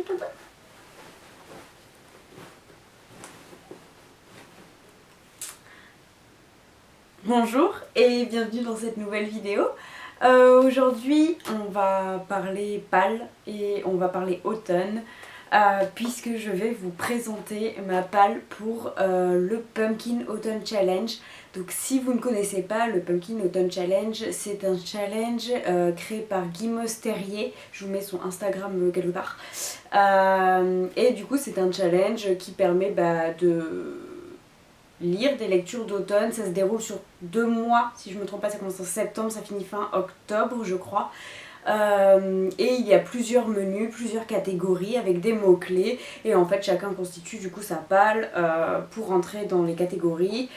YouTube. Bonjour et bienvenue dans cette nouvelle vidéo. Aujourd'hui on va parler pal et on va parler automne puisque je vais vous présenter ma pal pour le Pumpkin Autumn Challenge. Donc si vous ne connaissez pas le Pumpkin Autumn Challenge, c'est un challenge créé par Guy Mosterier, je vous mets son Instagram quelque part. Et du coup c'est un challenge qui permet de lire des lectures d'automne. Ça se déroule sur 2 mois, si je me trompe pas, ça commence en septembre, ça finit fin octobre je crois. Et il y a plusieurs menus, plusieurs catégories avec des mots-clés et en fait chacun constitue du coup sa palle pour rentrer dans les catégories.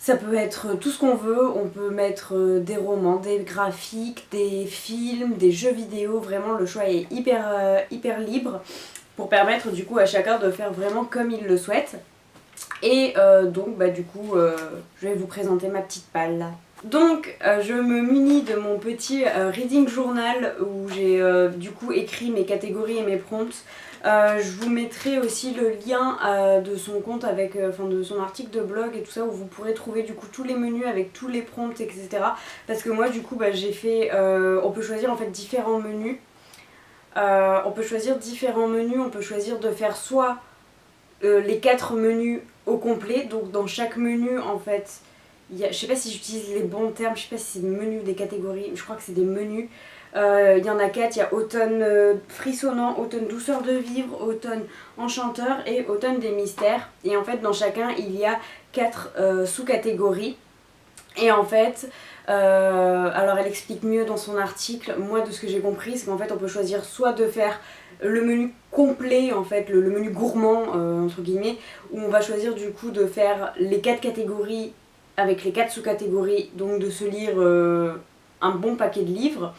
Ça peut être tout ce qu'on veut, on peut mettre des romans, des graphiques, des films, des jeux vidéo, vraiment le choix est hyper libre pour permettre du coup à chacun de faire vraiment comme il le souhaite. Et donc du coup je vais vous présenter ma petite palle là. Donc je me munis de mon petit reading journal où j'ai du coup écrit mes catégories et mes prompts. Je vous mettrai aussi le lien de son compte avec, de son article de blog et tout ça où vous pourrez trouver du coup tous les menus avec tous les prompts etc. Parce que moi du coup j'ai fait, on peut choisir en fait différents menus. On peut choisir de faire soit les 4 menus au complet, donc dans chaque menu en fait, je sais pas si j'utilise les bons termes, je sais pas si c'est des menus ou des catégories, je crois que c'est des menus. Il y en a 4, il y a automne frissonnant, automne douceur de vivre, automne enchanteur et automne des mystères. Et en fait dans chacun il y a 4 sous-catégories. Et en fait, alors elle explique mieux dans son article, moi de ce que j'ai compris c'est qu'en fait on peut choisir soit de faire le menu complet en fait, le menu gourmand entre guillemets, où on va choisir du coup de faire les 4 catégories avec les 4 sous-catégories, donc de se lire un bon paquet de livres.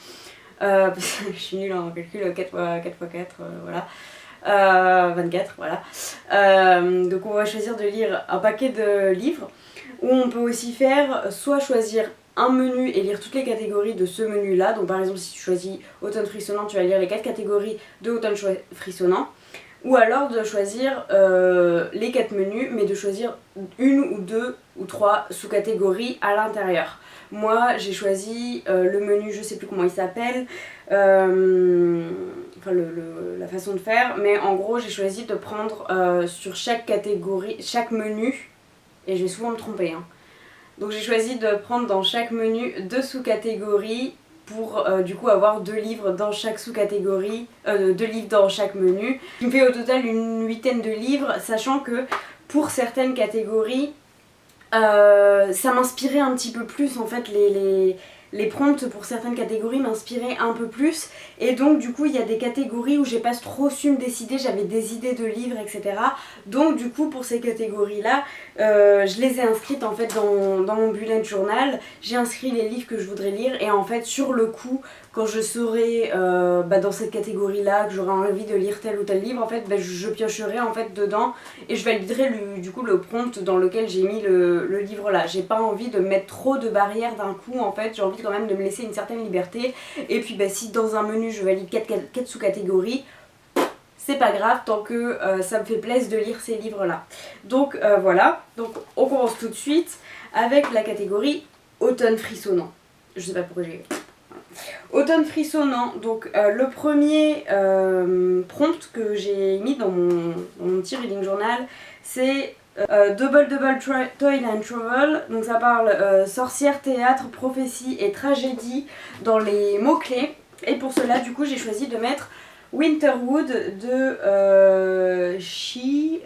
Parce que je suis nulle en calcul, 4x4, voilà. 24, voilà. Donc on va choisir de lire un paquet de livres, où on peut aussi faire, soit choisir un menu et lire toutes les catégories de ce menu là. Donc par exemple si tu choisis automne frissonnant, tu vas lire les 4 catégories de automne frissonnant. Ou alors de choisir les 4 menus, mais de choisir une ou 2 ou 3 sous-catégories à l'intérieur. Moi j'ai choisi le menu, je sais plus comment il s'appelle, la façon de faire, mais en gros j'ai choisi de prendre sur chaque catégorie, chaque menu, et je vais souvent me tromper hein. Donc j'ai choisi de prendre dans chaque menu 2 sous-catégories pour du coup avoir 2 livres dans chaque sous-catégorie, 2 livres dans chaque menu. Ce qui me fait au total une 8aine de livres, sachant que pour certaines catégories, ça m'inspirait un petit peu plus en fait, les prompts pour certaines catégories m'inspiraient un peu plus, et donc du coup il y a des catégories où j'ai pas trop su me décider, j'avais des idées de livres etc. Donc du coup pour ces catégories là je les ai inscrites en fait dans mon bullet journal, j'ai inscrit les livres que je voudrais lire, et en fait sur le coup quand je saurai dans cette catégorie là que j'aurai envie de lire tel ou tel livre, en fait je piocherai en fait dedans et je validerai du coup le prompt dans lequel j'ai mis le livre là. J'ai pas envie de mettre trop de barrières d'un coup en fait, j'ai envie quand même de me laisser une certaine liberté, et puis si dans un menu je valide 4 sous-catégories, c'est pas grave tant que ça me fait plaisir de lire ces livres là. Donc voilà, donc on commence tout de suite avec la catégorie automne frissonnant. Je sais pas pourquoi j'ai... Automne frissonnant, donc le premier prompt que j'ai mis dans mon petit reading journal, c'est Double Toil and Trouble. Donc ça parle sorcière, théâtre, prophétie et tragédie dans les mots-clés. Et pour cela du coup j'ai choisi de mettre Winterwood de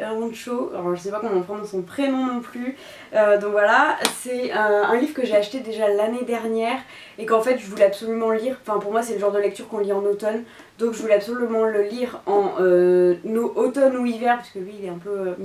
Ancho, alors je sais pas comment on prononce son prénom non plus, donc voilà, c'est un livre que j'ai acheté déjà l'année dernière et qu'en fait je voulais absolument lire, enfin pour moi c'est le genre de lecture qu'on lit en automne, donc je voulais absolument le lire en automne ou hiver, parce que lui il est un peu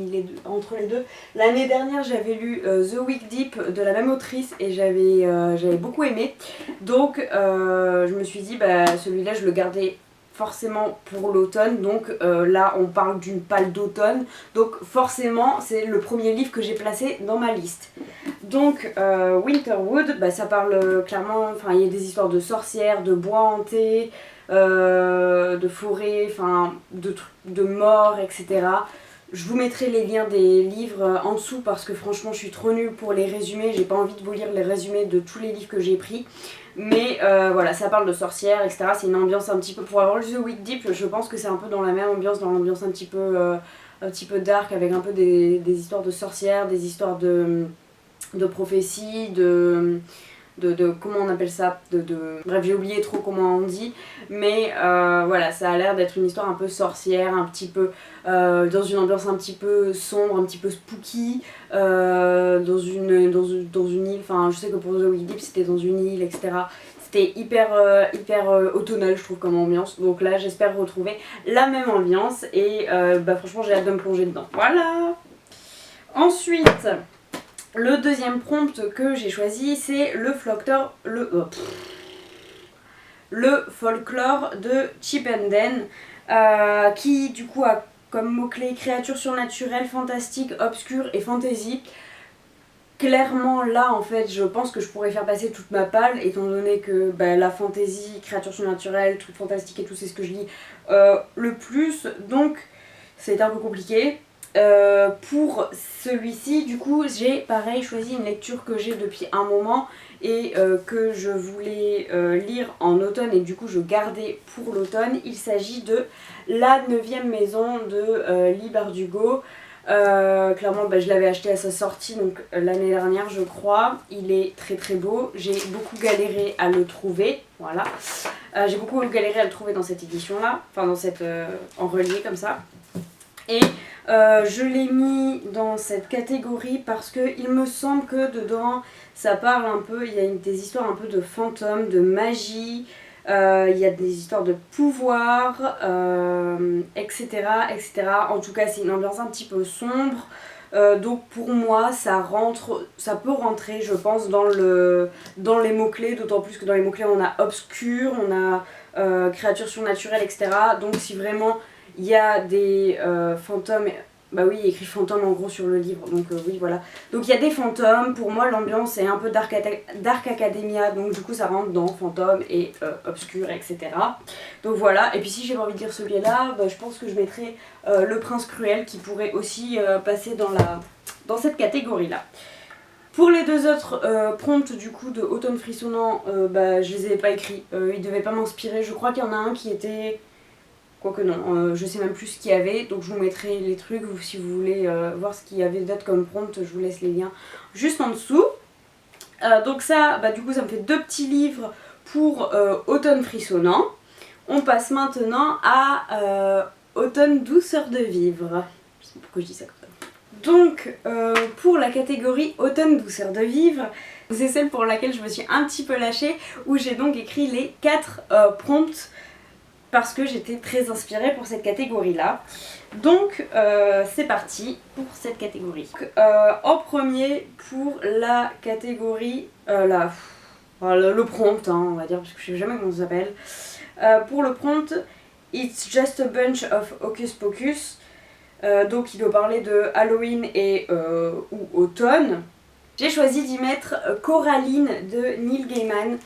entre les deux. L'année dernière j'avais lu The Week Deep de la même autrice et j'avais beaucoup aimé, donc je me suis dit celui-là je le gardais forcément pour l'automne, donc là on parle d'une palle d'automne, donc forcément c'est le premier livre que j'ai placé dans ma liste. Donc Winterwood, bah, ça parle clairement, enfin il y a des histoires de sorcières, de bois hantés, de forêts, enfin de morts, etc. Je vous mettrai les liens des livres en dessous parce que franchement je suis trop nulle pour les résumés, j'ai pas envie de vous lire les résumés de tous les livres que j'ai pris. Mais voilà, ça parle de sorcières, etc. C'est une ambiance un petit peu, pour avoir lu The Wick Deep, je pense que c'est un peu dans la même ambiance, dans l'ambiance un petit peu dark, avec un peu des histoires de sorcières, des histoires de prophéties, de comment on appelle ça, bref j'ai oublié trop comment on dit, mais voilà, ça a l'air d'être une histoire un peu sorcière, un petit peu dans une ambiance un petit peu sombre, un petit peu spooky, dans une île, enfin je sais que pour The Wick Deep c'était dans une île, etc. C'était hyper automnal je trouve comme ambiance, donc là j'espère retrouver la même ambiance et bah franchement j'ai hâte de me plonger dedans. Voilà. Ensuite, le deuxième prompt que j'ai choisi, c'est le folklore de Chip and Dan, qui du coup a comme mot-clé créatures surnaturelles, fantastiques, obscures et fantasy. Clairement là en fait je pense que je pourrais faire passer toute ma palle étant donné que bah, la fantasy, créatures surnaturelles, trucs fantastiques et tout c'est ce que je lis le plus, donc c'est un peu compliqué. Pour celui-ci du coup j'ai pareil choisi une lecture que j'ai depuis un moment et que je voulais lire en automne et du coup je gardais pour l'automne. Il s'agit de La 9e maison de Leigh Bardugo. Clairement bah, je l'avais acheté à sa sortie donc l'année dernière je crois. Il est très très beau, j'ai beaucoup galéré à le trouver, voilà. J'ai beaucoup galéré à le trouver dans cette édition là, enfin dans cette en relié comme ça. Et je l'ai mis dans cette catégorie parce qu'il me semble que dedans ça parle un peu, il y a des histoires un peu de fantômes, de magie, il y a des histoires de pouvoir, etc., etc. En tout cas c'est une ambiance un petit peu sombre, donc pour moi ça peut rentrer je pense dans les mots-clés, d'autant plus que dans les mots-clés on a obscur, on a créatures surnaturelles, etc. Donc si vraiment il y a des fantômes, bah oui il y a écrit fantôme en gros sur le livre, donc oui voilà. Donc il y a des fantômes, pour moi l'ambiance est un peu Dark Academia, donc du coup ça rentre dans fantômes et obscur, etc. Donc voilà, et puis si j'ai pas envie de lire celui-là, bah, je pense que je mettrai Le Prince Cruel qui pourrait aussi passer dans cette catégorie là. Pour les deux autres prompts du coup de Automne Frissonnant, bah, je les ai pas écrits, ils devaient pas m'inspirer, je crois qu'il y en a un qui était... Quoique non, je sais même plus ce qu'il y avait, donc je vous mettrai les trucs, si vous voulez voir ce qu'il y avait d'autre comme prompt, je vous laisse les liens juste en dessous. Donc ça, bah, du coup ça me fait 2 petits livres pour Automne Frissonnant. On passe maintenant à Automne Douceur de Vivre. Je sais pas pourquoi je dis ça comme ça. Donc pour la catégorie Automne Douceur de Vivre, c'est celle pour laquelle je me suis un petit peu lâchée, où j'ai donc écrit les 4 prompts parce que j'étais très inspirée pour cette catégorie là. Donc c'est parti pour cette catégorie. En premier pour la catégorie, le prompt hein, on va dire parce que je sais jamais comment ça s'appelle. Pour le prompt It's just a bunch of hocus pocus, donc il doit parler de Halloween et ou automne. J'ai choisi d'y mettre Coraline de Neil Gaiman.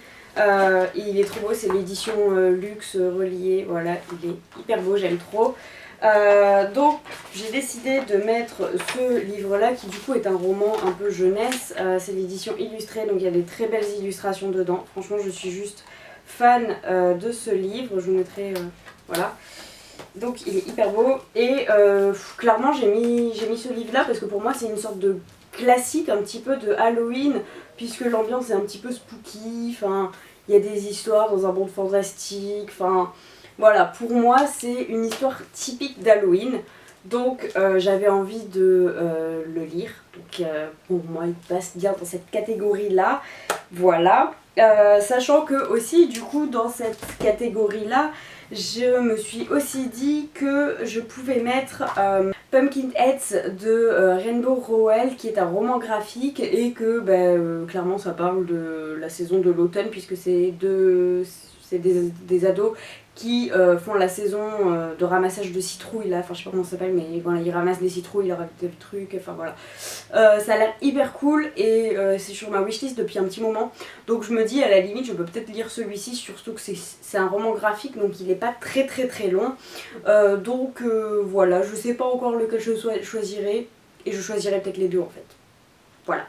Il est trop beau, c'est l'édition luxe reliée, voilà, il est hyper beau, j'aime trop. Donc j'ai décidé de mettre ce livre là qui du coup est un roman un peu jeunesse, c'est l'édition illustrée donc il y a des très belles illustrations dedans, franchement je suis juste fan de ce livre, je vous mettrai, voilà. Donc il est hyper beau et clairement j'ai mis ce livre là parce que pour moi c'est une sorte de classique un petit peu de Halloween puisque l'ambiance est un petit peu spooky, enfin il y a des histoires dans un monde fantastique, enfin voilà, pour moi c'est une histoire typique d'Halloween, donc j'avais envie de le lire, donc pour moi il passe bien dans cette catégorie là, voilà. Sachant que aussi du coup dans cette catégorie là je me suis aussi dit que je pouvais mettre Pumpkinheads de Rainbow Rowell qui est un roman graphique et que clairement ça parle de la saison de l'automne puisque c'est c'est des ados qui font la saison de ramassage de citrouilles là, enfin je sais pas comment ça s'appelle, mais voilà, ils ramassent des citrouilles, ils leur rajoutent des trucs, enfin voilà. Ça a l'air hyper cool et c'est sur ma wishlist depuis un petit moment, donc je me dis à la limite je peux peut-être lire celui-ci, surtout que c'est un roman graphique donc il est pas très long, donc voilà, je sais pas encore lequel je choisirai et je choisirai peut-être les deux en fait, voilà.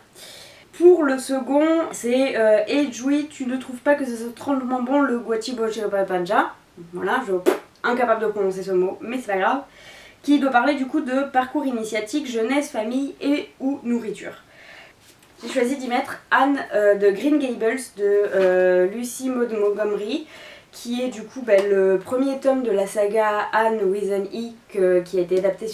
Pour le second, c'est Hey Jui, tu ne trouves pas que ça soit drôlement bon le Guachi Boche Panja? Voilà, je suis incapable de prononcer ce mot, mais c'est pas grave. Qui doit parler du coup de parcours initiatique, jeunesse, famille et ou nourriture. J'ai choisi d'y mettre Anne de Green Gables de Lucy Maud Montgomery, qui est du coup le premier tome de la saga Anne with an E qui a été adapté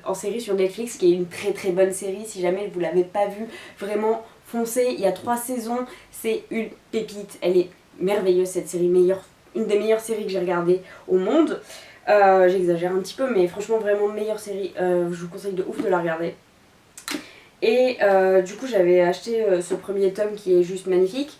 en série sur Netflix, qui est une très bonne série. Si jamais vous l'avez pas vue, vraiment foncez, il y a 3 saisons, c'est une pépite, elle est merveilleuse cette série, une des meilleures séries que j'ai regardées au monde. J'exagère un petit peu, mais franchement vraiment meilleure série, je vous conseille de ouf de la regarder. Et du coup j'avais acheté ce premier tome qui est juste magnifique.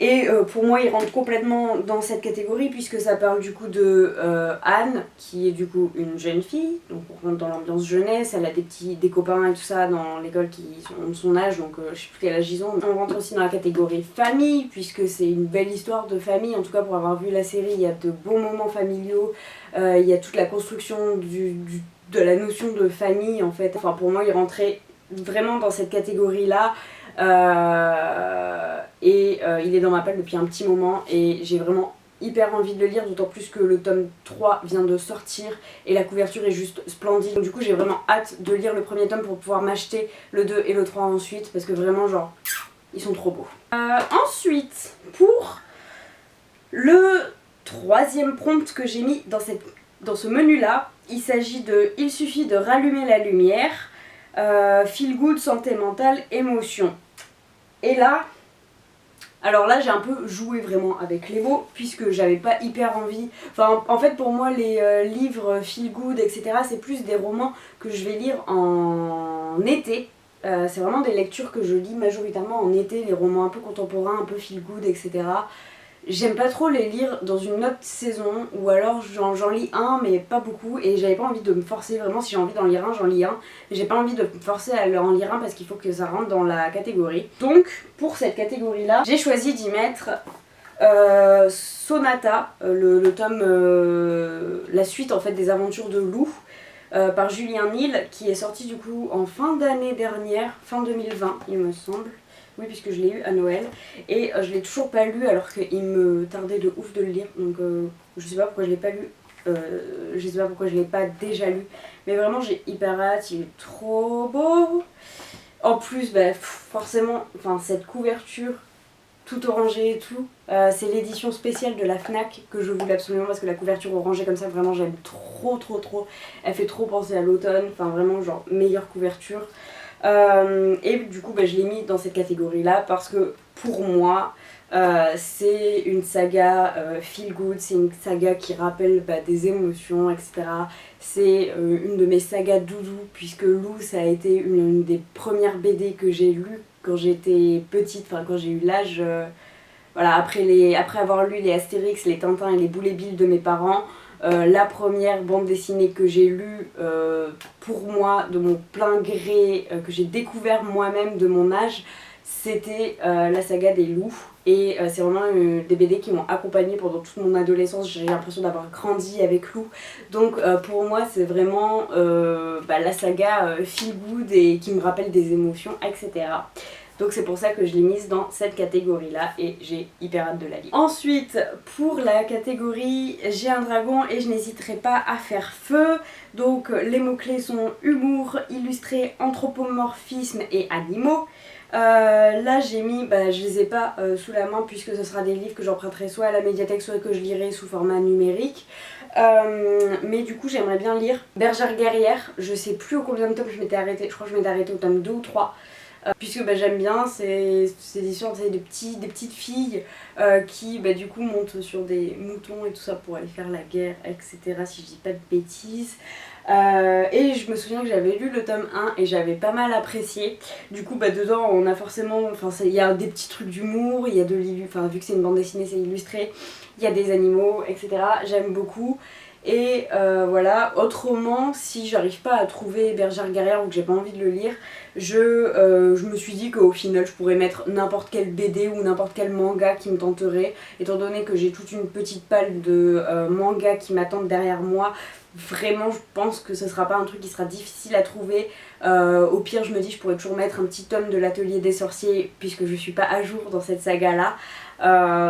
Et pour moi il rentre complètement dans cette catégorie puisque ça parle du coup de Anne qui est du coup une jeune fille, donc on rentre dans l'ambiance jeunesse, elle a des copains et tout ça dans l'école qui ont son âge, donc je sais plus quel âge ils ont. On rentre aussi dans la catégorie famille puisque c'est une belle histoire de famille, en tout cas pour avoir vu la série il y a de beaux moments familiaux, il y a toute la construction de la notion de famille en fait. Enfin pour moi il rentrait vraiment dans cette catégorie là. Il est dans ma palle depuis un petit moment et j'ai vraiment hyper envie de le lire, d'autant plus que le tome 3 vient de sortir et la couverture est juste splendide. Donc, du coup j'ai vraiment hâte de lire le premier tome pour pouvoir m'acheter le 2 et le 3 ensuite parce que vraiment genre ils sont trop beaux. Ensuite pour le troisième prompt que j'ai mis dans ce menu là, il s'agit de Il suffit de rallumer la lumière, feel good, santé mentale, émotion. Et là, alors là j'ai un peu joué vraiment avec les mots puisque j'avais pas hyper envie, enfin en fait pour moi les livres feel good etc c'est plus des romans que je vais lire en été, c'est vraiment des lectures que je lis majoritairement en été, les romans un peu contemporains, un peu feel good etc. J'aime pas trop les lire dans une autre saison ou alors j'en lis un mais pas beaucoup et j'avais pas envie de me forcer, vraiment si j'ai envie d'en lire un j'en lis un, mais j'ai pas envie de me forcer à en lire un parce qu'il faut que ça rentre dans la catégorie. Donc pour cette catégorie là j'ai choisi d'y mettre Sonata, le tome, la suite en fait des aventures de Lou par Julien Nil qui est sorti du coup en fin d'année dernière, fin 2020 il me semble. Oui, puisque je l'ai eu à Noël et je l'ai toujours pas lu alors qu'il me tardait de ouf de le lire, donc je sais pas pourquoi je l'ai pas lu, je sais pas pourquoi je l'ai pas déjà lu, mais vraiment j'ai hyper hâte, il est trop beau. En plus forcément, cette couverture tout orangée et tout, c'est l'édition spéciale de la Fnac que je voulais absolument parce que la couverture orangée comme ça vraiment j'aime trop, elle fait trop penser à l'automne, vraiment genre meilleure couverture. Et du coup je l'ai mis dans cette catégorie là parce que pour moi c'est une saga feel good, c'est une saga qui rappelle des émotions etc. C'est une de mes sagas doudou puisque Lou ça a été une des premières BD que j'ai lues quand j'étais petite, quand j'ai eu l'âge, voilà, après avoir lu les Astérix, les Tintins et les Boule et Bill de mes parents. La première bande dessinée que j'ai lue pour moi de mon plein gré, que j'ai découvert moi-même de mon âge, c'était la saga des loups et c'est vraiment des BD qui m'ont accompagnée pendant toute mon adolescence. J'ai l'impression d'avoir grandi avec Lou, donc pour moi c'est vraiment la saga feel good et qui me rappelle des émotions etc. Donc c'est pour ça que je l'ai mise dans cette catégorie là et j'ai hyper hâte de la lire. Ensuite pour la catégorie J'ai un dragon et je n'hésiterai pas à faire feu. Donc les mots clés sont humour, illustré, anthropomorphisme et animaux. Là j'ai mis, je les ai pas sous la main puisque ce sera des livres que j'emprunterai soit à la médiathèque soit que je lirai sous format numérique. Mais du coup j'aimerais bien lire Bergère guerrière, je sais plus au combien de tomes je m'étais arrêtée, je crois que je m'étais arrêtée au tome 2 ou 3. puisque j'aime bien ces histoires des petites filles qui du coup montent sur des moutons et tout ça pour aller faire la guerre, etc. si je dis pas de bêtises. Et je me souviens que j'avais lu le tome 1 et j'avais pas mal apprécié. Du coup dedans on a forcément, il y a des petits trucs d'humour, il y a de vu que c'est une bande dessinée, c'est illustré, il y a des animaux, etc. J'aime beaucoup. Et voilà, autrement, si j'arrive pas à trouver Bergère Guerrière ou que j'ai pas envie de le lire, je me suis dit qu'au final je pourrais mettre n'importe quel BD ou n'importe quel manga qui me tenterait, étant donné que j'ai toute une petite palle de mangas qui m'attendent derrière moi. Vraiment, je pense que ce sera pas un truc qui sera difficile à trouver. Au pire, je me dis je pourrais toujours mettre un petit tome de l'Atelier des Sorciers puisque je suis pas à jour dans cette saga là.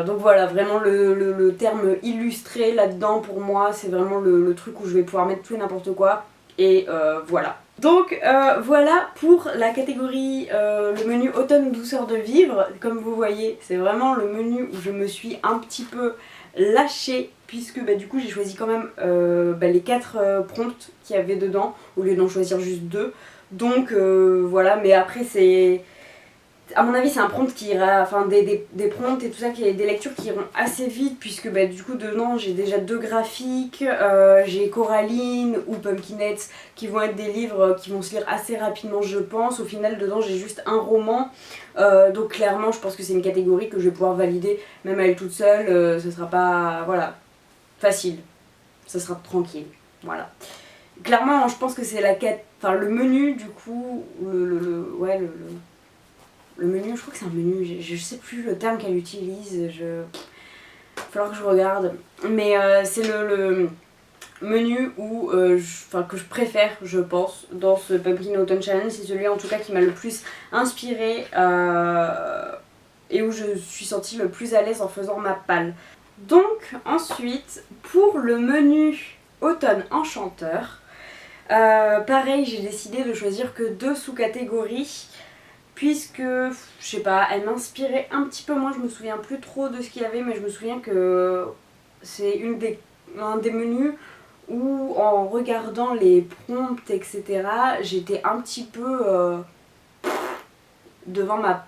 Donc voilà, vraiment le terme illustré là-dedans pour moi, c'est vraiment le truc où je vais pouvoir mettre tout et n'importe quoi. Et voilà. Donc voilà pour la catégorie le menu automne douceur de vivre. Comme vous voyez, c'est vraiment le menu où je me suis un petit peu lâchée, puisque du coup j'ai choisi quand même les 4 prompts qu'il y avait dedans au lieu d'en choisir juste 2. Donc voilà, mais après c'est... À mon avis c'est un prompt qui ira, des prompts et tout ça, des lectures qui iront assez vite, puisque du coup dedans j'ai déjà 2 graphiques, j'ai Coraline ou Pumpkinhead qui vont être des livres qui vont se lire assez rapidement je pense. Au final dedans j'ai juste un roman, donc clairement je pense que c'est une catégorie que je vais pouvoir valider même à elle toute seule, ce sera pas, voilà, facile, ça sera tranquille, voilà. Clairement je pense que c'est le menu du coup, le menu, je crois que c'est un menu, je sais plus le terme qu'elle utilise, il va falloir que je regarde. Mais c'est le menu que je préfère, je pense, dans ce Pumpkin Autumn Challenge. C'est celui en tout cas qui m'a le plus inspiré et où je suis sentie le plus à l'aise en faisant ma palle. Donc ensuite, pour le menu Automne Enchanteur, pareil, j'ai décidé de choisir que 2 sous-catégories. Puisque, je sais pas, elle m'inspirait un petit peu moins, je me souviens plus trop de ce qu'il y avait, mais je me souviens que c'est un des menus où en regardant les prompts, etc., j'étais un petit peu devant ma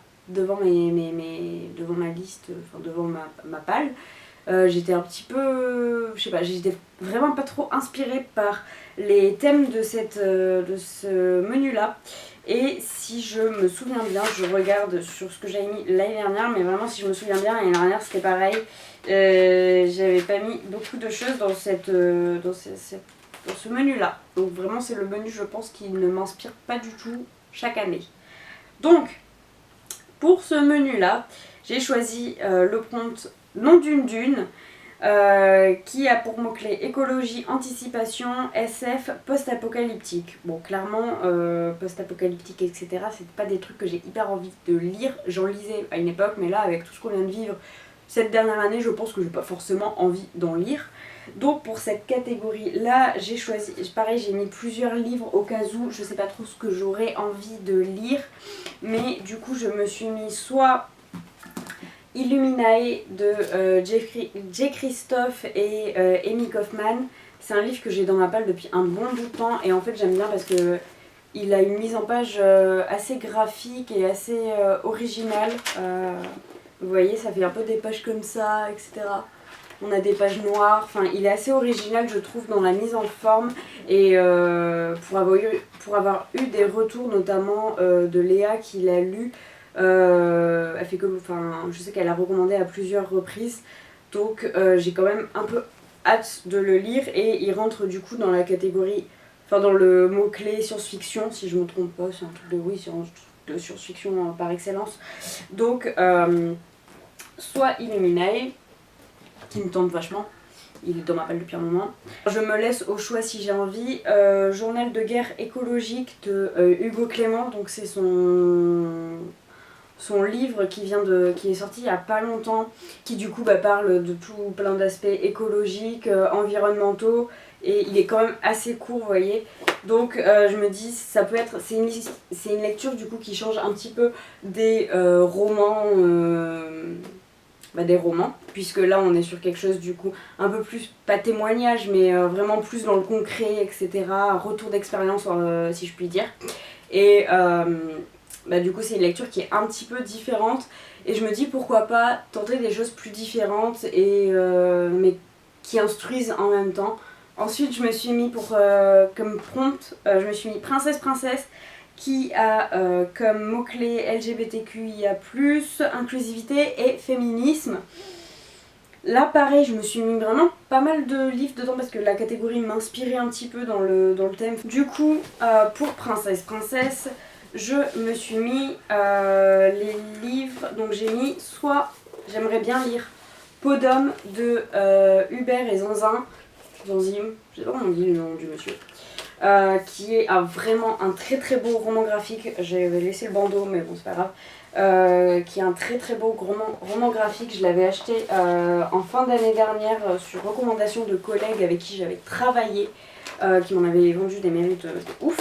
liste, devant ma palle. J'étais un petit peu, je sais pas, j'étais vraiment pas trop inspirée par les thèmes de ce menu là. Et si je me souviens bien, je regarde sur ce que j'avais mis l'année dernière, mais vraiment si je me souviens bien, l'année dernière c'était pareil. J'avais pas mis beaucoup de choses dans ce menu là. Donc vraiment c'est le menu je pense qui ne m'inspire pas du tout chaque année. Donc pour ce menu là, j'ai choisi le prompt Nom d'une dune, qui a pour mots-clés écologie, anticipation, SF, post-apocalyptique. Bon, clairement, post-apocalyptique, etc., c'est pas des trucs que j'ai hyper envie de lire. J'en lisais à une époque, mais là, avec tout ce qu'on vient de vivre cette dernière année, je pense que j'ai pas forcément envie d'en lire. Donc pour cette catégorie-là, j'ai choisi, pareil, j'ai mis plusieurs livres au cas où, je sais pas trop ce que j'aurais envie de lire, mais du coup, je me suis mis soit Illuminae de J. Christophe et Amy Kaufman. C'est un livre que j'ai dans ma palle depuis un bon bout de temps et en fait j'aime bien parce que il a une mise en page assez graphique et assez originale. Vous voyez, ça fait un peu des pages comme ça, etc. On a des pages noires, enfin il est assez original je trouve dans la mise en forme et pour avoir eu des retours notamment de Léa qui l'a lu. Elle fait je sais qu'elle a recommandé à plusieurs reprises, donc j'ai quand même un peu hâte de le lire et il rentre du coup dans la catégorie, dans le mot-clé science-fiction si je me trompe pas, c'est un truc de science-fiction par excellence. Donc soit Illuminae, qui me tente vachement, il est dans ma palle depuis un moment. Je me laisse au choix si j'ai envie. Journal de guerre écologique de Hugo Clément, donc c'est son livre qui est sorti il y a pas longtemps, qui du coup parle de tout plein d'aspects écologiques, environnementaux, et il est quand même assez court, vous voyez. Donc je me dis, ça peut être, c'est une lecture du coup qui change un petit peu des romans, puisque là on est sur quelque chose du coup un peu plus, pas témoignage, mais vraiment plus dans le concret, etc. Retour d'expérience si je puis dire. Et bah du coup c'est une lecture qui est un petit peu différente et je me dis pourquoi pas tenter des choses plus différentes et mais qui instruisent en même temps. Ensuite je me suis mis comme prompt, je me suis mis princesse qui a comme mot-clé LGBTQIA+, inclusivité et féminisme. Là pareil, je me suis mis vraiment pas mal de livres dedans parce que la catégorie m'inspirait un petit peu dans le thème. Du coup, pour princesse, je me suis mis les livres, donc j'ai mis soit j'aimerais bien lire Peau d'homme de Hubert et Zanzim, je sais pas comment on dit le nom du monsieur, qui est vraiment un très très beau roman graphique. J'ai laissé le bandeau mais bon c'est pas grave. Qui est un très très beau roman graphique. Je l'avais acheté en fin d'année dernière sur recommandation de collègues avec qui j'avais travaillé, qui m'en avaient vendu des mérites de ouf.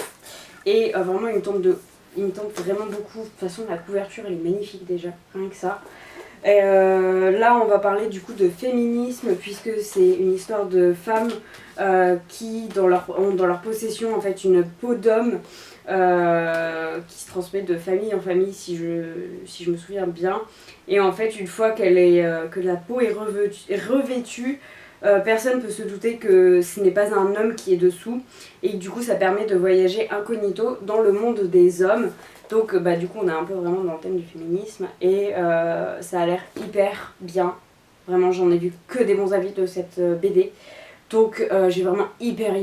Et vraiment il me tente vraiment beaucoup. De toute façon la couverture elle est magnifique déjà, rien que ça. Et là on va parler du coup de féminisme puisque c'est une histoire de femmes qui ont dans leur possession en fait une peau d'homme qui se transmet de famille en famille si je me souviens bien. Et en fait une fois que la peau est revêtue, personne ne peut se douter que ce n'est pas un homme qui est dessous et du coup ça permet de voyager incognito dans le monde des hommes. Donc bah, du coup on est un peu vraiment dans le thème du féminisme et ça a l'air hyper bien. Vraiment j'en ai vu que des bons avis de cette BD. Donc j'ai vraiment hyper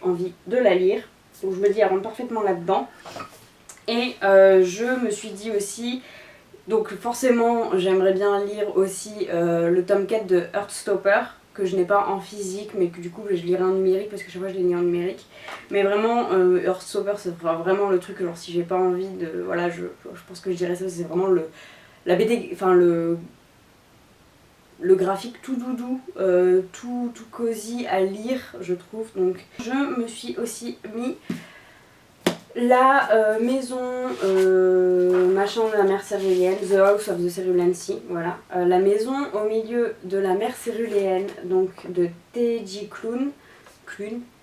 envie de la lire. Donc je me dis elle rentre parfaitement là-dedans. Et je me suis dit aussi, donc forcément j'aimerais bien lire aussi le tome 4 de Heartstopper, que je n'ai pas en physique mais que du coup je lirai en numérique parce que chaque fois je l'ai mis en numérique. Mais vraiment Heartstopper c'est vraiment le truc que genre si j'ai pas envie de... Voilà je pense que je dirais ça, c'est vraiment la BD, enfin le graphique tout doudou, tout cosy à lire je trouve. Donc je me suis aussi mis la maison machin de la mer céruléenne, The House of the Cerulean Sea, voilà. La maison au milieu de la mer céruléenne, donc de T.J. Klune,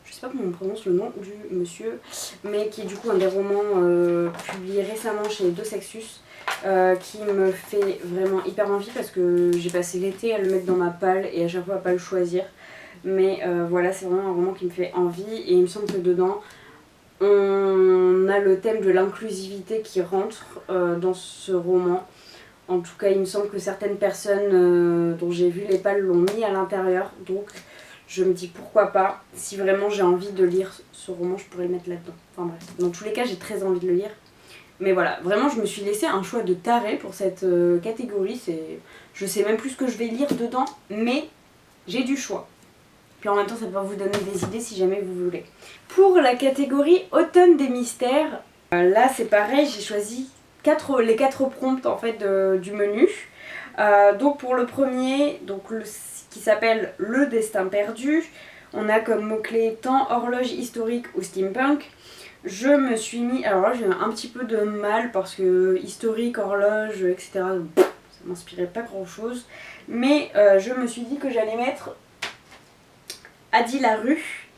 je sais pas comment on prononce le nom du monsieur, mais qui est du coup un des romans publiés récemment chez Deux Sexus, qui me fait vraiment hyper envie parce que j'ai passé l'été à le mettre dans ma palle et à chaque fois à pas le choisir. Mais voilà, c'est vraiment un roman qui me fait envie et il me semble que dedans on a le thème de l'inclusivité qui rentre dans ce roman. En tout cas il me semble que certaines personnes dont j'ai vu les pales l'ont mis à l'intérieur, donc je me dis pourquoi pas, si vraiment j'ai envie de lire ce roman je pourrais le mettre là-dedans. Enfin bref, dans tous les cas j'ai très envie de le lire. Mais voilà, vraiment je me suis laissé un choix de taré pour cette catégorie. Je sais même plus ce que je vais lire dedans, mais j'ai du choix. Puis en même temps ça peut vous donner des idées si jamais vous voulez. Pour la catégorie automne des mystères, là c'est pareil, j'ai choisi les 4 prompts en fait du menu. Donc pour le premier, qui s'appelle Le Destin perdu, on a comme mot-clé temps, horloge historique ou steampunk. Je me suis mis, alors là j'ai un petit peu de mal parce que historique, horloge, etc. ça m'inspirait pas grand chose. Mais je me suis dit que j'allais mettre Adi Larue,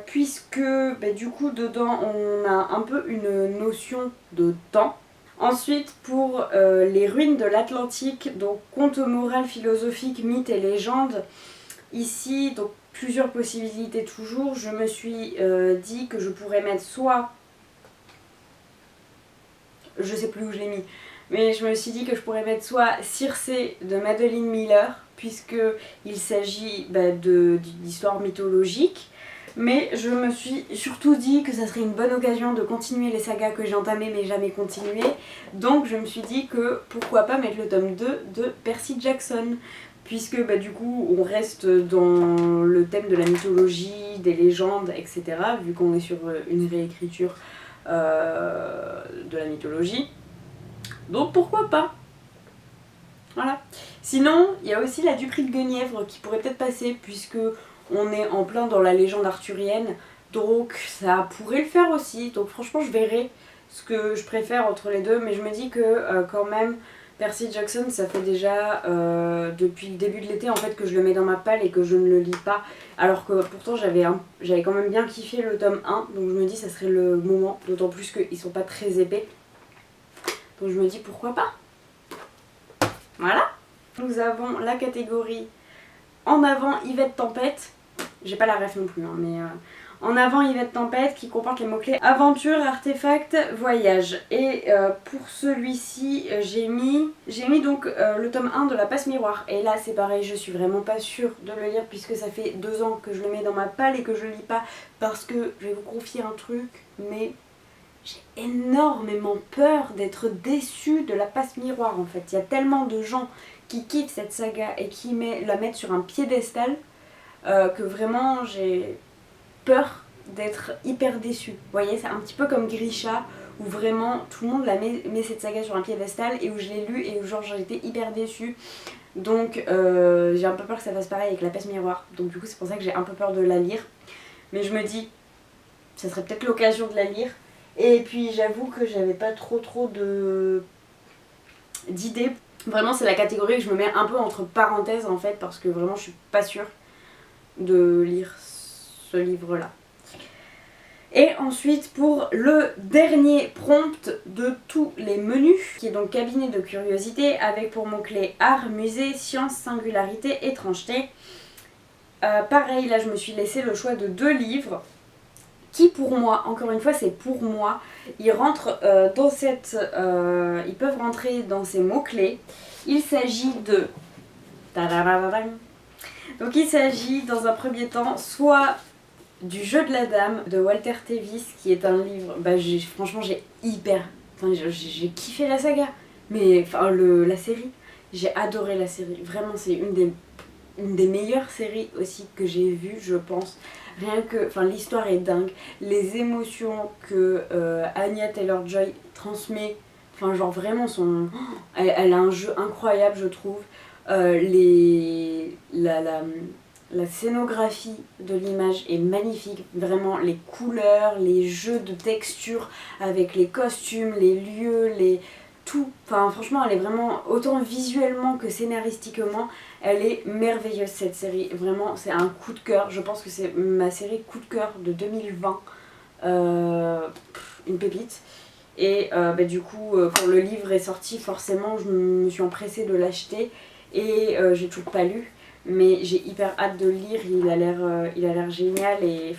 puisque bah, du coup dedans on a un peu une notion de temps. Ensuite pour les ruines de l'Atlantique, donc contes, morales, philosophiques, mythes et légendes, ici donc plusieurs possibilités toujours. Je me suis dit que je pourrais mettre soit, je sais plus où je l'ai mis, mais je me suis dit que je pourrais mettre soit Circé de Madeline Miller, puisque il s'agit d'histoires mythologiques. Mais je me suis surtout dit que ça serait une bonne occasion de continuer les sagas que j'ai entamées mais jamais continuées. Donc je me suis dit que pourquoi pas mettre le tome 2 de Percy Jackson, puisque bah, du coup on reste dans le thème de la mythologie, des légendes, etc. Vu qu'on est sur une réécriture de la mythologie. Donc pourquoi pas? Voilà. Sinon, il y a aussi la Duperie de Guenièvre qui pourrait peut-être passer, puisque on est en plein dans la légende arthurienne, donc ça pourrait le faire aussi. Donc franchement je verrai ce que je préfère entre les deux, mais je me dis que quand même Percy Jackson, ça fait déjà depuis le début de l'été en fait que je le mets dans ma palle et que je ne le lis pas. Alors que pourtant j'avais quand même bien kiffé le tome 1, donc je me dis ça serait le moment, d'autant plus qu'ils sont pas très épais. Donc je me dis pourquoi pas. Voilà. Nous avons la catégorie En avant Yvette Tempête. J'ai pas la ref non plus, hein, mais En avant Yvette Tempête qui comporte les mots-clés aventure, artefact, voyage. Et pour celui-ci, j'ai mis donc le tome 1 de La Passe Miroir. Et là c'est pareil, je suis vraiment pas sûre de le lire puisque ça fait 2 ans que je le mets dans ma palle et que je le lis pas parce que je vais vous confier un truc, mais j'ai énormément peur d'être déçue de La Passe Miroir en fait. Il y a tellement de gens qui kiffent cette saga et qui la mettent sur un piédestal que vraiment j'ai peur d'être hyper déçue. Vous voyez, c'est un petit peu comme Grisha où vraiment tout le monde met cette saga sur un piédestal et où je l'ai lu et où genre j'ai été hyper déçue. Donc j'ai un peu peur que ça fasse pareil avec La Passe Miroir. Donc du coup c'est pour ça que j'ai un peu peur de la lire. Mais je me dis, ça serait peut-être l'occasion de la lire. Et puis j'avoue que j'avais pas trop d'idées. Vraiment c'est la catégorie que je me mets un peu entre parenthèses en fait parce que vraiment je suis pas sûre de lire ce livre là. Et ensuite pour le dernier prompt de tous les menus, qui est donc cabinet de curiosité avec pour mots-clés art, musée, science, singularité, étrangeté. Pareil là je me suis laissé le choix de 2 livres qui pour moi, encore une fois c'est pour moi, ils rentrent dans cette... ils peuvent rentrer dans ces mots-clés. Il s'agit de... Donc il s'agit dans un premier temps soit du jeu de la dame de Walter Tevis qui est un livre... franchement j'ai j'ai kiffé la saga, mais enfin la série, j'ai adoré la série. Vraiment c'est une des meilleures séries aussi que j'ai vues je pense. Rien que, enfin l'histoire est dingue, les émotions que Anya Taylor-Joy transmet, enfin genre vraiment elle a un jeu incroyable je trouve. La scénographie de l'image est magnifique, vraiment les couleurs, les jeux de texture avec les costumes, les lieux, tout. Enfin franchement elle est vraiment, autant visuellement que scénaristiquement, elle est merveilleuse cette série. Vraiment c'est un coup de cœur, je pense que c'est ma série coup de cœur de 2020. Une pépite. Et du coup quand le livre est sorti forcément je me suis empressée de l'acheter et j'ai toujours pas lu. Mais j'ai hyper hâte de le lire, il a l'air génial et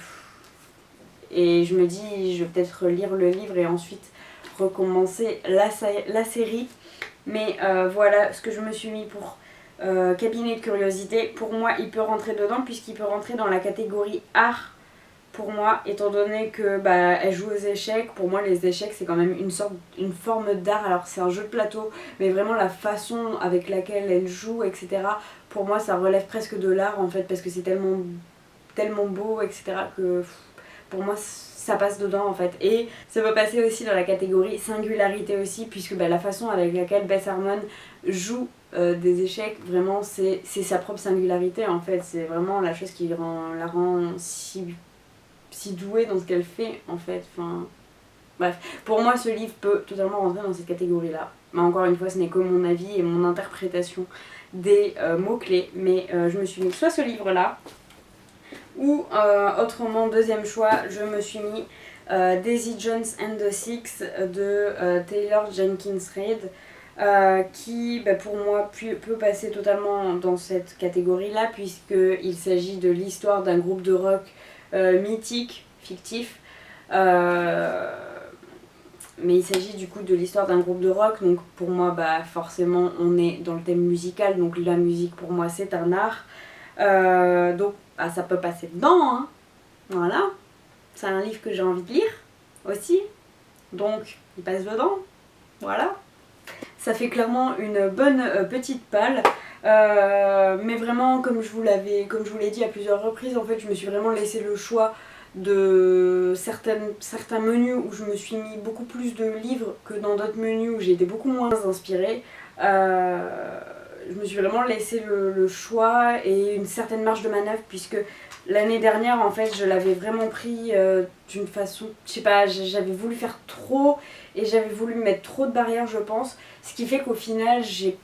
je me dis je vais peut-être lire le livre et ensuite recommencer la série. Mais voilà ce que je me suis mis pour cabinet de curiosité. Pour moi il peut rentrer dedans puisqu'il peut rentrer dans la catégorie art. Pour moi, étant donné que elle joue aux échecs, pour moi les échecs c'est quand même une forme d'art. Alors c'est un jeu de plateau, mais vraiment la façon avec laquelle elle joue, etc. Pour moi ça relève presque de l'art en fait, parce que c'est tellement beau, etc. que pour moi ça passe dedans en fait. Et ça peut passer aussi dans la catégorie singularité aussi, puisque la façon avec laquelle Beth Harmon joue des échecs, vraiment c'est sa propre singularité en fait. C'est vraiment la chose qui la rend si douée dans ce qu'elle fait en fait. Enfin, bref, pour moi ce livre peut totalement rentrer dans cette catégorie là. Mais encore une fois ce n'est que mon avis et mon interprétation des mots-clés. Mais je me suis mis soit ce livre là, ou autrement deuxième choix je me suis mis Daisy Jones and the Six de Taylor Jenkins Reid. Qui pour moi peut passer totalement dans cette catégorie là, puisqu'il s'agit de l'histoire d'un groupe de rock mythique, fictif, mais il s'agit du coup de l'histoire d'un groupe de rock. Donc pour moi forcément on est dans le thème musical, donc la musique pour moi c'est un art, donc ça peut passer dedans hein. Voilà, c'est un livre que j'ai envie de lire aussi, donc il passe dedans, voilà. Ça fait clairement une bonne petite palle. Mais vraiment comme je vous l'ai dit à plusieurs reprises, en fait je me suis vraiment laissé le choix de certains menus où je me suis mis beaucoup plus de livres que dans d'autres menus où j'ai été beaucoup moins inspirée. Je me suis vraiment laissé le choix et une certaine marge de manœuvre, puisque L'année dernière en fait je l'avais vraiment pris d'une façon, je sais pas, j'avais voulu faire trop et j'avais voulu mettre trop de barrières je pense. Ce qui fait qu'au final j'ai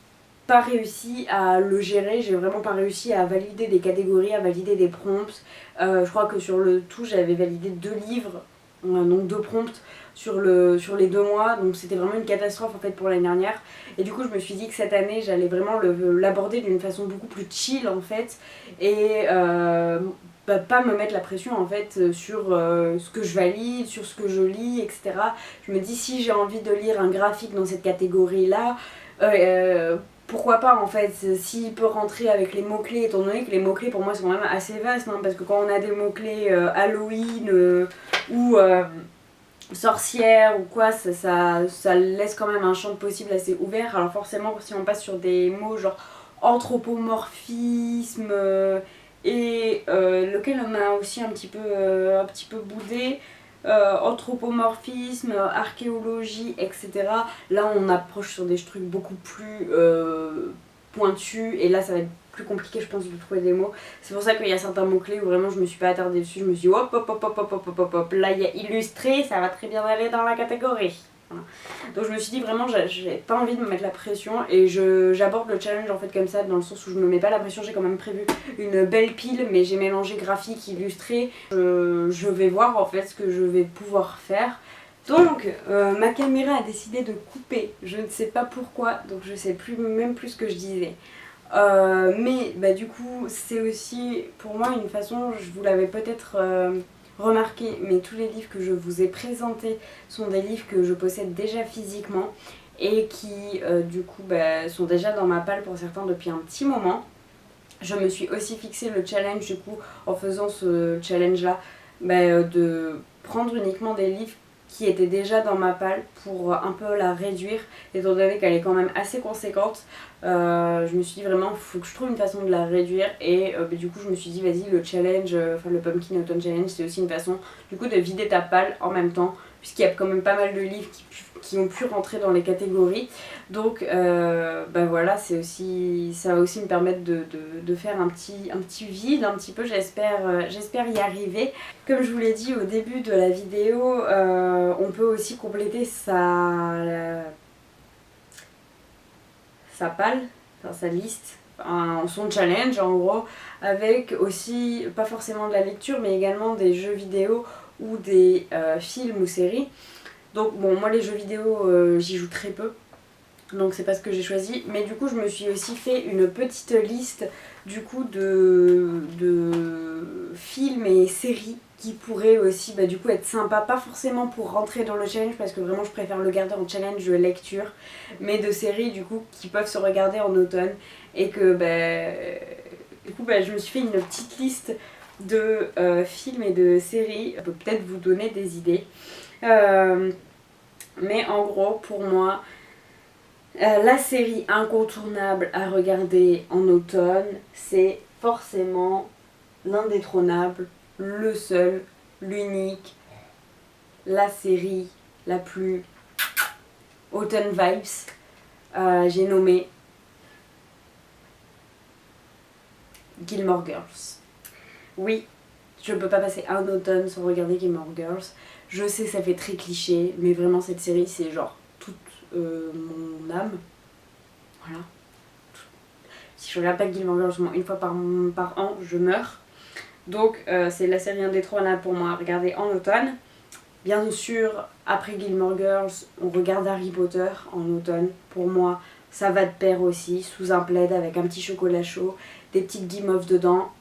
pas réussi à le gérer, j'ai vraiment pas réussi à valider des catégories, à valider des prompts. Je crois que sur le tout j'avais validé 2 livres, donc 2 prompts sur les 2 mois, donc c'était vraiment une catastrophe en fait pour l'année dernière. Et du coup je me suis dit que cette année j'allais vraiment l'aborder d'une façon beaucoup plus chill en fait, et pas me mettre la pression en fait sur ce que je valide, sur ce que je lis, etc. Je me dis si j'ai envie de lire un graphique dans cette catégorie là, pourquoi pas en fait, s'il peut rentrer avec les mots-clés, étant donné que les mots-clés pour moi sont quand même assez vastes, hein, parce que quand on a des mots-clés Halloween ou sorcière ou quoi, ça laisse quand même un champ de possible assez ouvert. Alors forcément si on passe sur des mots genre anthropomorphisme et lequel on a aussi un petit peu boudé, anthropomorphisme, archéologie, etc. Là on approche sur des trucs beaucoup plus pointus et là ça va être plus compliqué je pense de trouver des mots. C'est pour ça qu'il y a certains mots clés où vraiment je me suis pas attardée dessus, je me suis dit hop hop hop hop hop hop hop hop, là il y a illustré, ça va très bien aller dans la catégorie. Voilà. Donc je me suis dit vraiment j'ai pas envie de me mettre la pression et j'aborde le challenge en fait comme ça, dans le sens où je me mets pas la pression. J'ai quand même prévu une belle pile mais j'ai mélangé graphique, illustré. Je vais voir en fait ce que je vais pouvoir faire. Donc ma caméra a décidé de couper, je ne sais pas pourquoi, donc je sais même plus ce que je disais. Mais bah, du coup c'est aussi pour moi une façon, je vous l'avais peut-être remarqué, mais tous les livres que je vous ai présentés sont des livres que je possède déjà physiquement et qui du coup bah, sont déjà dans ma palle pour certains depuis un petit moment. Je me suis aussi fixé le challenge du coup en faisant ce challenge là, bah, de prendre uniquement des livres qui était déjà dans ma palle pour un peu la réduire, étant donné qu'elle est quand même assez conséquente. Je me suis dit vraiment il faut que je trouve une façon de la réduire et du coup je me suis dit vas-y, le challenge, enfin le Pumpkin Autumn Challenge, c'est aussi une façon du coup de vider ta palle en même temps, puisqu'il y a quand même pas mal de livres qui ont pu rentrer dans les catégories. Donc bah voilà, ça va aussi me permettre de faire un petit vide un petit peu, j'espère y arriver. Comme je vous l'ai dit au début de la vidéo, on peut aussi compléter sa palle, enfin sa liste, son challenge en gros, avec aussi pas forcément de la lecture mais également des jeux vidéo ou des films ou séries. Donc bon, moi les jeux vidéo j'y joue très peu, donc c'est pas ce que j'ai choisi, mais du coup je me suis aussi fait une petite liste du coup de films et séries qui pourraient aussi bah, du coup être sympa, pas forcément pour rentrer dans le challenge parce que vraiment je préfère le garder en challenge de lecture, mais de séries du coup qui peuvent se regarder en automne et que du coup je me suis fait une petite liste de films et de séries, ça peut peut-être vous donner des idées. Mais en gros pour moi la série incontournable à regarder en automne, c'est forcément l'indétrônable, le seul, l'unique, la série la plus autumn vibes. J'ai nommé Gilmore Girls. Oui, je peux pas passer un automne sans regarder Gilmore Girls. Je sais, ça fait très cliché, mais vraiment cette série c'est genre toute mon âme. Voilà. Si je regarde pas Gilmore Girls au moins une fois par an, je meurs. Donc c'est la série indétrônable pour moi à regarder en automne. Bien sûr, après Gilmore Girls, on regarde Harry Potter en automne. Pour moi, ça va de pair aussi, sous un plaid avec un petit chocolat chaud, des petites guimauves dedans,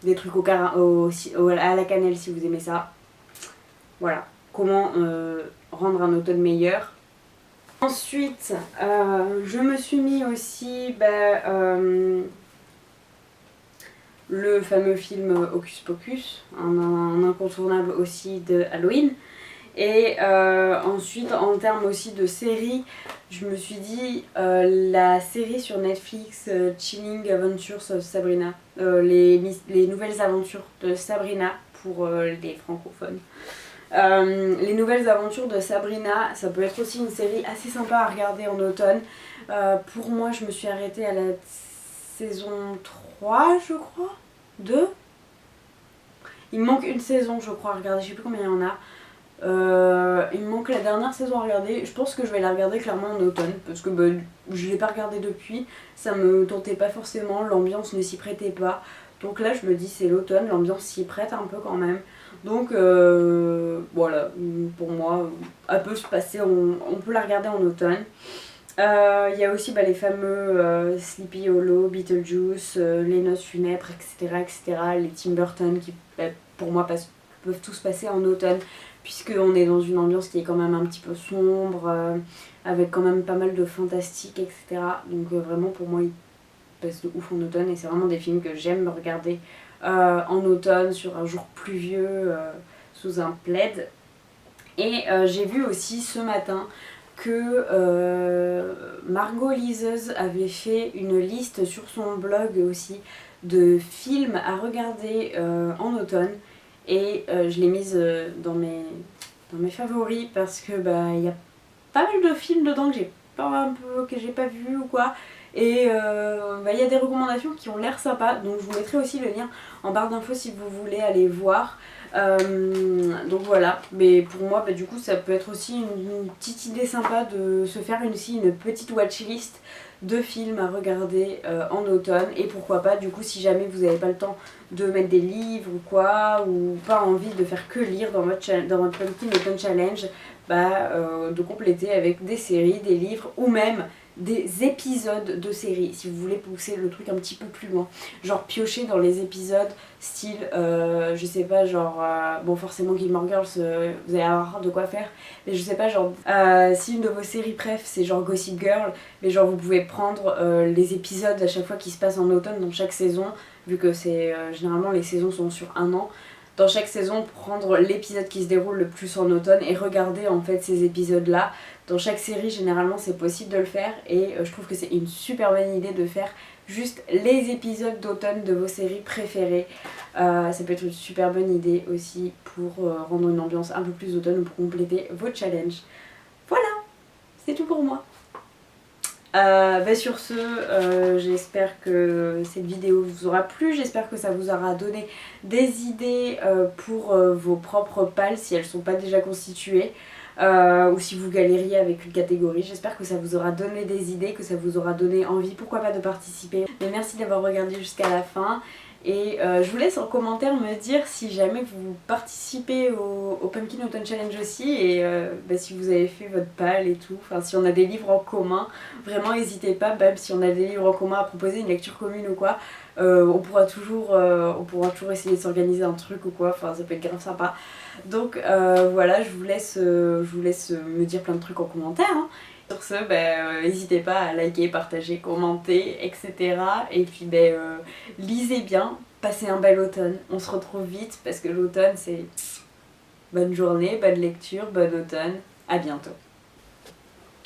des trucs à la cannelle si vous aimez ça. Voilà, comment rendre un automne meilleur. Ensuite, je me suis mis aussi le fameux film Hocus Pocus, un incontournable aussi de Halloween. Et ensuite, en termes aussi de séries, je me suis dit la série sur Netflix Chilling Adventures of Sabrina, les nouvelles aventures de Sabrina pour les francophones. Les nouvelles aventures de Sabrina, ça peut être aussi une série assez sympa à regarder en automne. Pour moi, je me suis arrêtée à la saison 3, je crois. 2 Il me manque une saison je crois à regarder, je sais plus combien il y en a. Il me manque la dernière saison à regarder. Je pense que je vais la regarder clairement en automne parce que je l'ai pas regardée depuis. Ça me tentait pas forcément, l'ambiance ne s'y prêtait pas. Donc là je me dis c'est l'automne, l'ambiance s'y prête un peu quand même. Donc voilà, pour moi, elle peut se passer, on peut la regarder en automne. Il y a aussi les fameux Sleepy Hollow, Beetlejuice, Les Noces Funèbres, etc., etc. Les Tim Burton qui, pour moi, peuvent tous passer en automne, puisqu'on est dans une ambiance qui est quand même un petit peu sombre, avec quand même pas mal de fantastique, etc. Donc vraiment, pour moi, ils passent de ouf en automne, et c'est vraiment des films que j'aime regarder en automne, sur un jour pluvieux, sous un plaid. Et j'ai vu aussi ce matin que Margot Liseuse avait fait une liste sur son blog aussi de films à regarder en automne, et je l'ai mise dans mes favoris parce que il y a pas mal de films dedans que j'ai pas vu ou quoi, et il y a des recommandations qui ont l'air sympas, donc je vous mettrai aussi le lien en barre d'infos si vous voulez aller voir. Donc voilà, mais pour moi du coup ça peut être aussi une petite idée sympa de se faire une petite watchlist de films à regarder en automne, et pourquoi pas du coup si jamais vous n'avez pas le temps de mettre des livres ou quoi, ou pas envie de faire que lire dans votre Pumpkin Autumn Challenge, de compléter avec des séries, des livres ou même des épisodes de séries si vous voulez pousser le truc un petit peu plus loin, genre piocher dans les épisodes style je sais pas, genre bon forcément Gilmore Girls, vous allez avoir de quoi faire, mais je sais pas, genre si une de vos séries préf c'est genre Gossip Girl, mais genre vous pouvez prendre les épisodes à chaque fois qui se passent en automne dans chaque saison, vu que c'est généralement les saisons sont sur un an. Dans chaque saison, prendre l'épisode qui se déroule le plus en automne et regarder en fait ces épisodes là. Dans chaque série généralement c'est possible de le faire, et je trouve que c'est une super bonne idée de faire juste les épisodes d'automne de vos séries préférées. Ça peut être une super bonne idée aussi pour rendre une ambiance un peu plus automne ou pour compléter vos challenges. Voilà, c'est tout pour moi. Sur ce, j'espère que cette vidéo vous aura plu, j'espère que ça vous aura donné des idées pour vos propres pales si elles ne sont pas déjà constituées, ou si vous galériez avec une catégorie. J'espère que ça vous aura donné des idées, que ça vous aura donné envie, pourquoi pas, de participer. Mais merci d'avoir regardé jusqu'à la fin. Et je vous laisse en commentaire me dire si jamais vous participez au Pumpkin Autumn Challenge aussi, et si vous avez fait votre pal et tout, enfin si on a des livres en commun, vraiment n'hésitez pas, même si on a des livres en commun à proposer, une lecture commune ou quoi, on pourra toujours essayer de s'organiser un truc ou quoi, enfin ça peut être grave sympa. Donc voilà, je vous laisse me dire plein de trucs en commentaire, hein. Sur ce, n'hésitez pas à liker, partager, commenter, etc. Et puis lisez bien, passez un bel automne. On se retrouve vite parce que l'automne c'est bonne journée, bonne lecture, bon automne. À bientôt.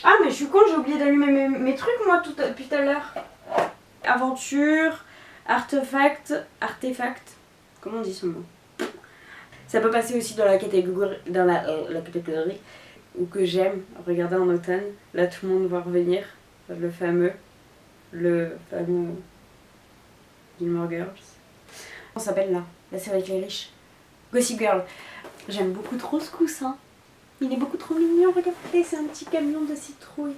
Ah mais je suis con, j'ai oublié d'allumer mes trucs moi depuis tout à l'heure. Aventure, artefact, comment on dit ce mot? Ça peut passer aussi dans la catégorie, la catégorie ou que j'aime regarder en automne. Là tout le monde va revenir, le fameux Gilmore Girls. On s'appelle là, la série avec les riches. Gossip Girl. J'aime beaucoup trop ce coussin. Il est beaucoup trop mignon, regardez, c'est un petit camion de citrouille.